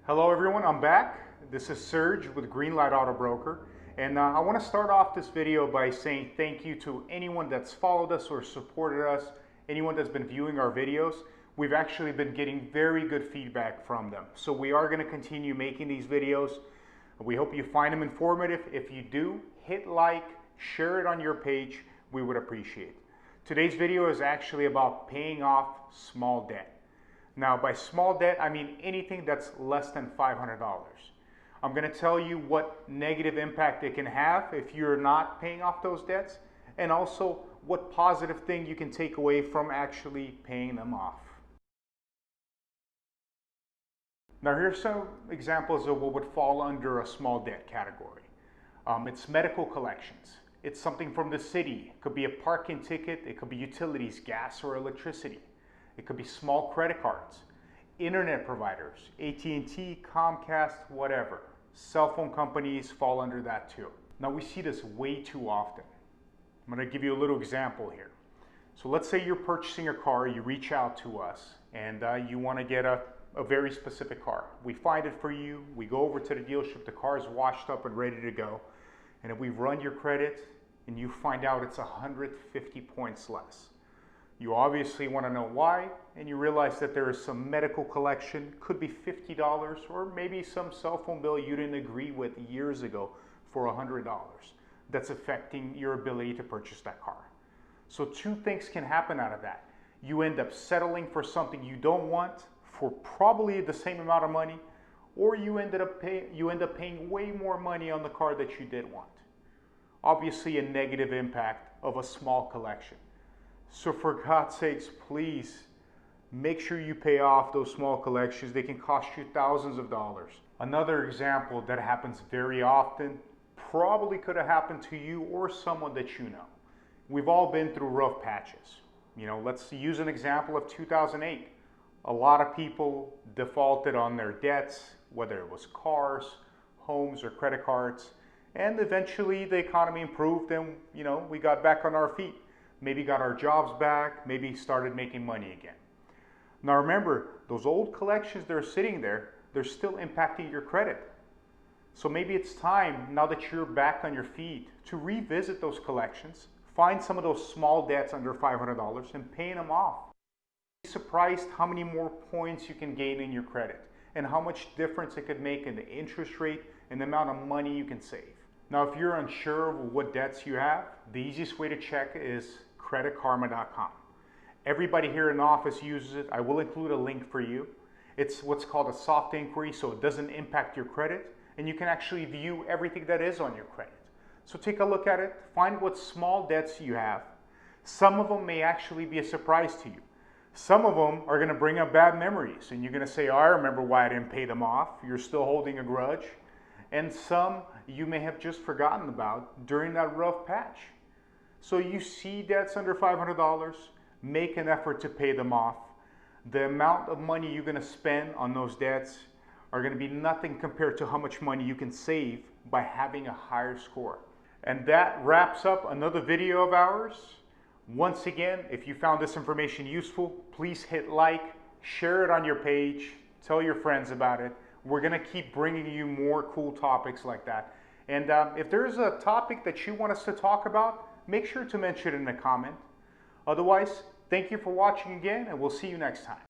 Hello everyone, I'm back. This is Serge with Greenlight Auto Broker, and I want to start off this video by saying thank you to anyone that's followed us or supported us, anyone that's been viewing our videos. We've actually been getting very good feedback from them, so we are going to continue making these videos. We hope you find them informative. If you do, hit like, share it on your page, we would appreciate it. Today's video is actually about paying off small debt. Now, by small debt, I mean anything that's less than $500. I'm going to tell you what negative impact it can have if you're not paying off those debts, and also what positive thing you can take away from actually paying them off. Now, here's some examples of what would fall under a small debt category. It's medical collections. It's something from the city. It could be a parking ticket. It could be utilities, gas, or electricity. It could be small credit cards, internet providers, AT&T, Comcast, whatever. Cell phone companies fall under that too. Now we see this way too often. I'm going to give you a little example here. So let's say you're purchasing a car, you reach out to us, and you want to get a very specific car. We find it for you, we go over to the dealership, the car is washed up and ready to go, and if we run your credit and you find out it's 150 points less. You obviously want to know why, and you realize that there is some medical collection, could be $50, or maybe some cell phone bill you didn't agree with years ago for $100 that's affecting your ability to purchase that car. So two things can happen out of that. You end up settling for something you don't want for probably the same amount of money, or you end up paying way more money on the car that you did want. Obviously a negative impact of a small collection. So for God's sakes, please make sure you pay off those small collections. They can cost you thousands of dollars. Another example that happens very often, probably could have happened to you or someone that you know. We've all been through rough patches. You know, let's use an example of 2008. A lot of people defaulted on their debts, whether it was cars, homes, or credit cards. And eventually the economy improved and, we got back on our feet. Maybe got our jobs back, maybe started making money again. Now remember, those old collections that are sitting there, they're still impacting your credit. So maybe it's time, now that you're back on your feet, to revisit those collections, find some of those small debts under $500 and pay them off. Be surprised how many more points you can gain in your credit and how much difference it could make in the interest rate and the amount of money you can save. Now, if you're unsure of what debts you have, the easiest way to check is creditkarma.com. Everybody here in the office uses it. I will include a link for you. It's what's called a soft inquiry, so it doesn't impact your credit, and you can actually view everything that is on your credit. So take a look at it, find what small debts you have. Some of them may actually be a surprise to you. Some of them are going to bring up bad memories, and you're going to say, oh, I remember why I didn't pay them off. You're still holding a grudge. And some you may have just forgotten about during that rough patch. So you see debts under $500, make an effort to pay them off. The amount of money you're going to spend on those debts are going to be nothing compared to how much money you can save by having a higher score. And that wraps up another video of ours. Once again, if you found this information useful, please hit like, share it on your page, tell your friends about it. We're going to keep bringing you more cool topics like that. And if there's a topic that you want us to talk about, make sure to mention it in a comment. Otherwise, thank you for watching again, and we'll see you next time.